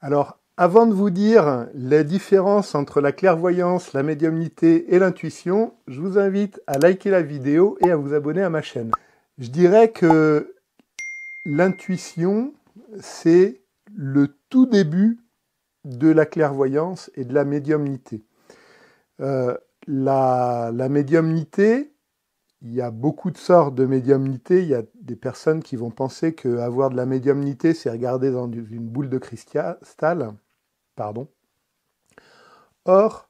Alors, avant de vous dire les différences entre la clairvoyance, la médiumnité et l'intuition, je vous invite à liker la vidéo et à vous abonner à ma chaîne. Je dirais que l'intuition, c'est le tout début de la clairvoyance et de la médiumnité. La médiumnité, il y a beaucoup de sortes de médiumnité. Il y a des personnes qui vont penser qu'avoir de la médiumnité, c'est regarder dans une boule de cristal. Pardon. Or,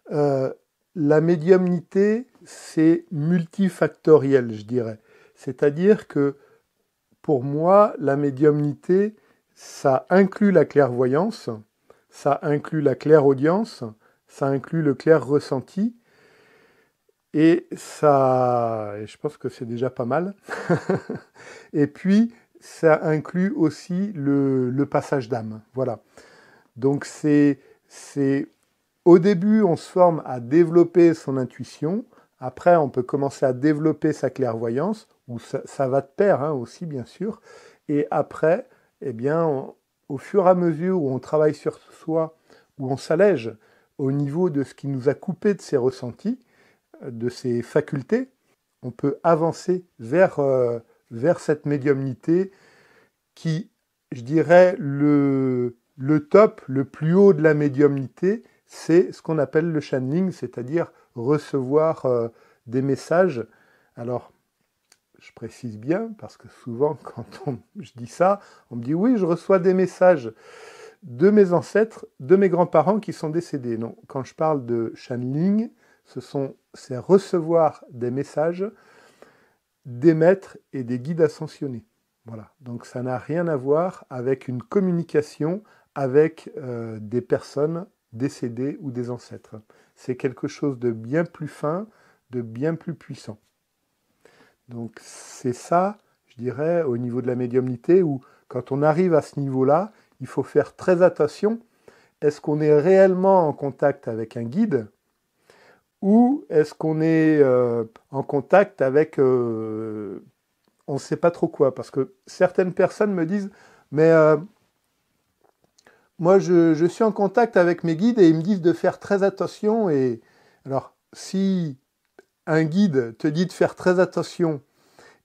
la médiumnité, c'est multifactoriel, je dirais. C'est-à-dire que, pour moi, la médiumnité, ça inclut la clairvoyance, ça inclut la clairaudience, ça inclut le clair ressenti, et je pense que c'est déjà pas mal. Et puis, ça inclut aussi le passage d'âme. Voilà. Donc, au début, on se forme à développer son intuition. Après, on peut commencer à développer sa clairvoyance, ou ça va de pair aussi, bien sûr. Et après, eh bien, au fur et à mesure où on travaille sur soi, où on s'allège au niveau de ce qui nous a coupé de ses ressentis, de ses facultés, on peut avancer vers cette médiumnité qui, je dirais, le top, le plus haut de la médiumnité, c'est ce qu'on appelle le channeling, c'est-à-dire recevoir des messages. Alors, je précise bien, parce que souvent, quand je dis ça, on me dit « oui, je reçois des messages de mes ancêtres, de mes grands-parents qui sont décédés ». Non, quand je parle de channeling, c'est recevoir des messages des maîtres et des guides ascensionnés. Voilà. Donc ça n'a rien à voir avec une communication avec des personnes décédées ou des ancêtres. C'est quelque chose de bien plus fin, de bien plus puissant. Donc c'est ça, je dirais, au niveau de la médiumnité, où quand on arrive à ce niveau-là, il faut faire très attention. Est-ce qu'on est réellement en contact avec un guide ? Ou est-ce qu'on est en contact avec on ne sait pas trop quoi? Parce que certaines personnes me disent « mais moi je suis en contact avec mes guides et ils me disent de faire très attention ». Et alors, si un guide te dit de faire très attention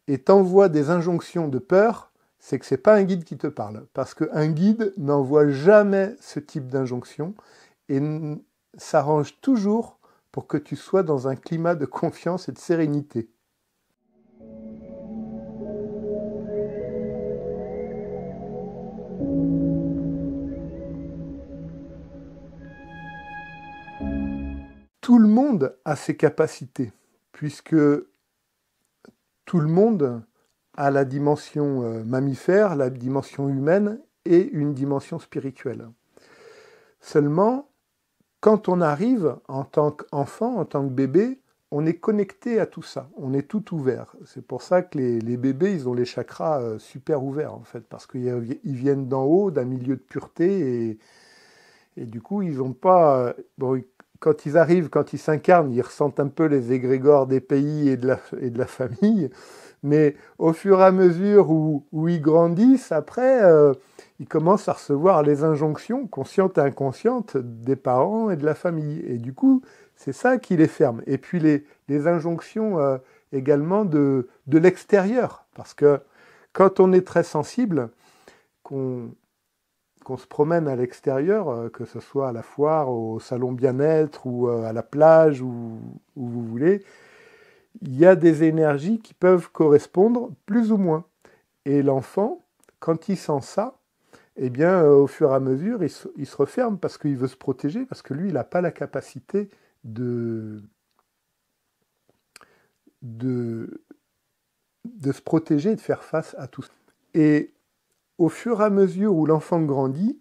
et t'envoie des injonctions de peur, c'est que ce n'est pas un guide qui te parle. Parce qu'un guide n'envoie jamais ce type d'injonction et s'arrange toujours pour que tu sois dans un climat de confiance et de sérénité. Tout le monde a ses capacités, puisque tout le monde a la dimension mammifère, la dimension humaine et une dimension spirituelle. Seulement, quand on arrive en tant qu'enfant, en tant que bébé, on est connecté à tout ça, on est tout ouvert. C'est pour ça que les bébés, ils ont les chakras super ouverts, en fait, parce qu'ils viennent d'en haut, d'un milieu de pureté, et du coup, ils n'ont pas... bon, quand ils arrivent, quand ils s'incarnent, ils ressentent un peu les égrégores des pays et de la famille, mais au fur et à mesure où ils grandissent, après, ils commencent à recevoir les injonctions conscientes et inconscientes des parents et de la famille. Et du coup, c'est ça qui les ferme. Et puis les injonctions également de l'extérieur. Parce que quand on est très sensible, qu'on se promène à l'extérieur, que ce soit à la foire, au salon bien-être ou à la plage, où vous voulez, il y a des énergies qui peuvent correspondre plus ou moins. Et l'enfant, quand il sent ça, eh bien, au fur et à mesure, il se referme parce qu'il veut se protéger, parce que lui, il n'a pas la capacité de se protéger et de faire face à tout ça. Et au fur et à mesure où l'enfant grandit,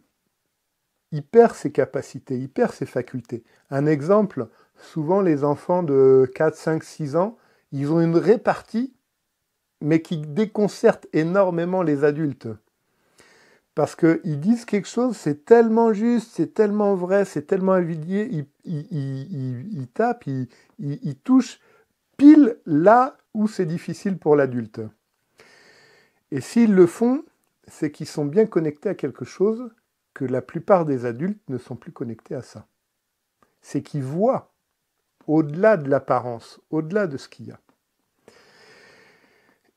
il perd ses capacités, il perd ses facultés. Un exemple, souvent les enfants de 4, 5, 6 ans, ils ont une répartie, mais qui déconcerte énormément les adultes. Parce qu'ils disent quelque chose, c'est tellement juste, c'est tellement vrai, c'est tellement évident, ils tapent, ils touchent pile là où c'est difficile pour l'adulte. Et s'ils le font, c'est qu'ils sont bien connectés à quelque chose que la plupart des adultes ne sont plus connectés à ça. C'est qu'ils voient au-delà de l'apparence, au-delà de ce qu'il y a.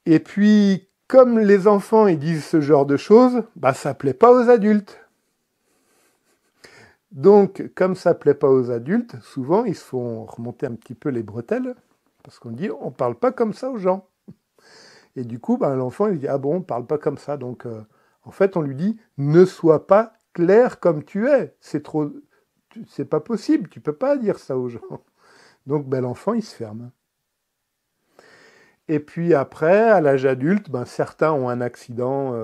Et puis, comme les enfants ils disent ce genre de choses, ça ne plaît pas aux adultes. Donc, comme ça ne plaît pas aux adultes, souvent ils se font remonter un petit peu les bretelles, parce qu'on dit on ne parle pas comme ça aux gens. Et du coup, l'enfant il dit ah bon, on ne parle pas comme ça. Donc, en fait, on lui dit ne sois pas clair comme tu es. C'est pas possible, tu peux pas dire ça aux gens. Donc, l'enfant il se ferme. Et puis après, à l'âge adulte, certains ont un accident,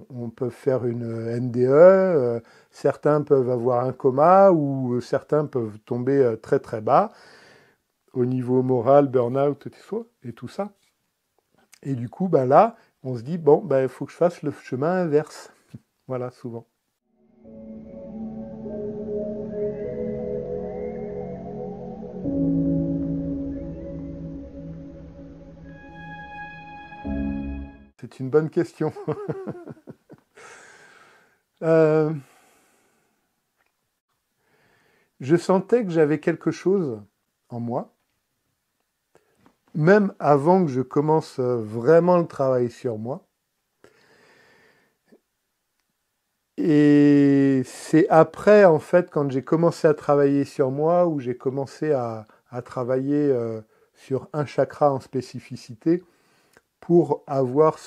on peut faire une NDE, certains peuvent avoir un coma, ou certains peuvent tomber très très bas, au niveau moral, burn-out et tout ça. Et du coup, là, on se dit, il faut que je fasse le chemin inverse. Voilà, souvent. C'est une bonne question. Je sentais que j'avais quelque chose en moi, même avant que je commence vraiment le travail sur moi. Et c'est après, en fait, quand j'ai commencé à travailler sur moi, où j'ai commencé à travailler sur un chakra en spécificité, pour avoir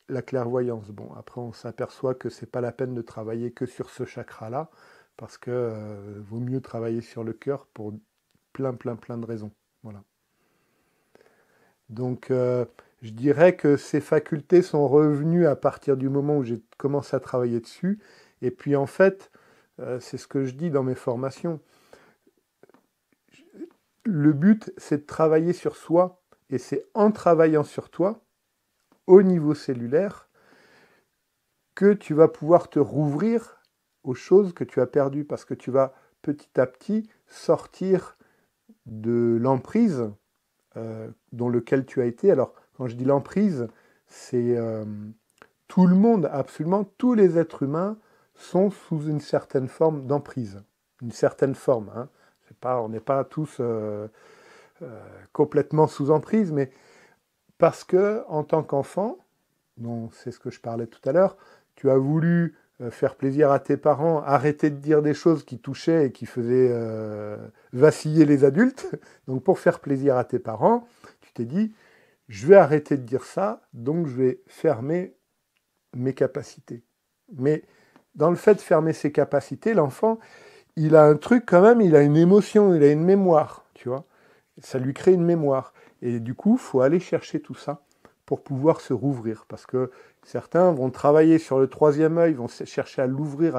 la clairvoyance. Bon, après, on s'aperçoit que c'est pas la peine de travailler que sur ce chakra-là, parce que vaut mieux travailler sur le cœur pour plein de raisons. Voilà. Donc, je dirais que ces facultés sont revenues à partir du moment où j'ai commencé à travailler dessus. Et puis, en fait, c'est ce que je dis dans mes formations. Le but, c'est de travailler sur soi. Et c'est en travaillant sur toi, au niveau cellulaire, que tu vas pouvoir te rouvrir aux choses que tu as perdues, parce que tu vas petit à petit sortir de l'emprise dans lequel tu as été. Alors, quand je dis l'emprise, c'est tout le monde, absolument tous les êtres humains sont sous une certaine forme d'emprise. Une certaine forme. Hein. On n'est pas tous complètement sous emprise, mais parce que, en tant qu'enfant, c'est ce que je parlais tout à l'heure, tu as voulu faire plaisir à tes parents, arrêter de dire des choses qui touchaient et qui faisaient vaciller les adultes. Donc pour faire plaisir à tes parents, tu t'es dit, je vais arrêter de dire ça, donc je vais fermer mes capacités. Mais dans le fait de fermer ses capacités, l'enfant, il a un truc quand même, il a une émotion, il a une mémoire, tu vois. Ça lui crée une mémoire. Et du coup, il faut aller chercher tout ça pour pouvoir se rouvrir. Parce que certains vont travailler sur le troisième œil, vont chercher à l'ouvrir.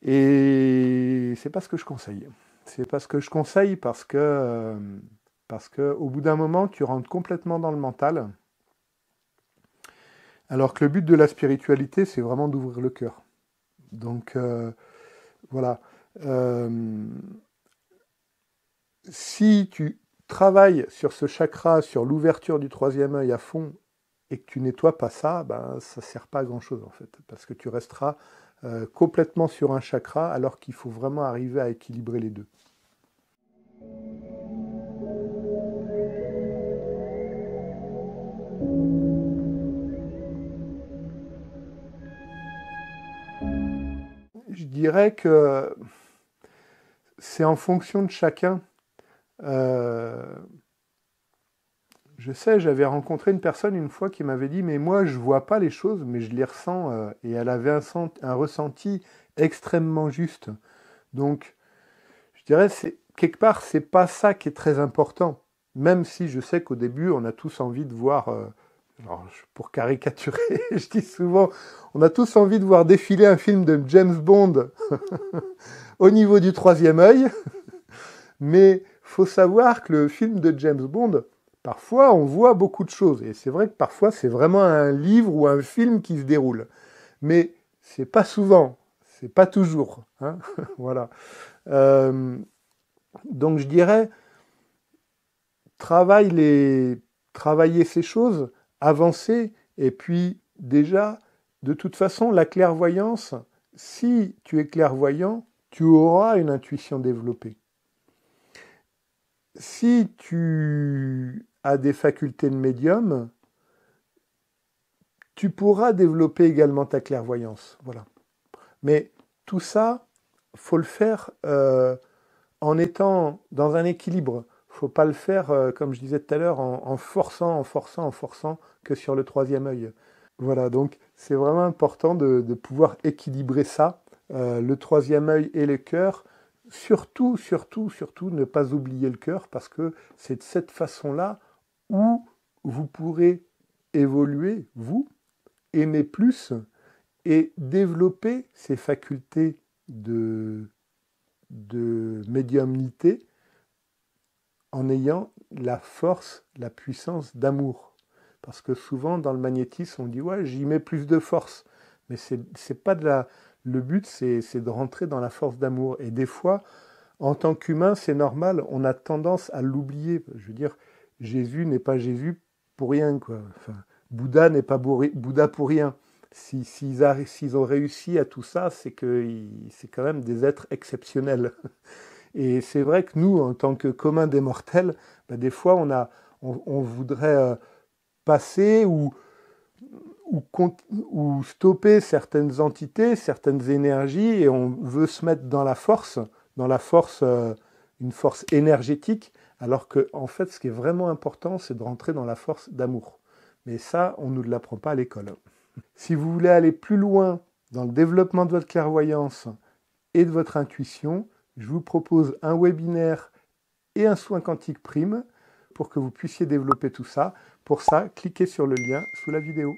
Et c'est pas ce que je conseille. C'est pas ce que je conseille parce que au bout d'un moment, tu rentres complètement dans le mental. Alors que le but de la spiritualité, c'est vraiment d'ouvrir le cœur. Donc, voilà. Si tu travailles sur ce chakra, sur l'ouverture du troisième œil à fond, et que tu nettoies pas ça, ça sert pas à grand chose en fait, parce que tu resteras complètement sur un chakra, alors qu'il faut vraiment arriver à équilibrer les deux. Je dirais que c'est en fonction de chacun. Je sais, j'avais rencontré une personne une fois qui m'avait dit « Mais moi, je ne vois pas les choses, mais je les ressens. » Et elle avait un ressenti extrêmement juste. Donc, je dirais, quelque part, c'est pas ça qui est très important. Même si je sais qu'au début, on a tous envie de voir... pour caricaturer, je dis souvent, on a tous envie de voir défiler un film de James Bond au niveau du troisième œil. Mais faut savoir que le film de James Bond, parfois, on voit beaucoup de choses. Et c'est vrai que parfois, c'est vraiment un livre ou un film qui se déroule. Mais c'est pas souvent, c'est pas toujours. Hein. Voilà. Donc je dirais, travailler ces choses, avancer, et puis déjà, De toute façon, la clairvoyance, si tu es clairvoyant, tu auras une intuition développée. Si tu as des facultés de médium, tu pourras développer également ta clairvoyance. Voilà. Mais tout ça, faut le faire en étant dans un équilibre. Faut pas le faire, comme je disais tout à l'heure, en forçant que sur le troisième œil. Voilà, donc c'est vraiment important de pouvoir équilibrer ça, le troisième œil et le cœur. Surtout, ne pas oublier le cœur, parce que c'est de cette façon-là où vous pourrez évoluer, vous, aimer plus et développer ces facultés de médiumnité en ayant la force, la puissance d'amour. Parce que souvent, dans le magnétisme, on dit « ouais, j'y mets plus de force ». Mais c'est pas de la... Le but, c'est de rentrer dans la force d'amour. Et des fois, en tant qu'humain, c'est normal, on a tendance à l'oublier. Je veux dire, Jésus n'est pas Jésus pour rien, quoi. Enfin, Bouddha n'est pas Bouddha pour rien. S'ils ont réussi à tout ça, c'est quand même des êtres exceptionnels. Et c'est vrai que nous, en tant que commun des mortels, ben des fois, on voudrait passer ou stopper certaines entités, certaines énergies, et on veut se mettre dans la force, une force énergétique, alors que, en fait, ce qui est vraiment important, c'est de rentrer dans la force d'amour. Mais ça, on ne nous l'apprend pas à l'école. Si vous voulez aller plus loin dans le développement de votre clairvoyance et de votre intuition, je vous propose un webinaire et un soin quantique prime pour que vous puissiez développer tout ça. Pour ça, cliquez sur le lien sous la vidéo.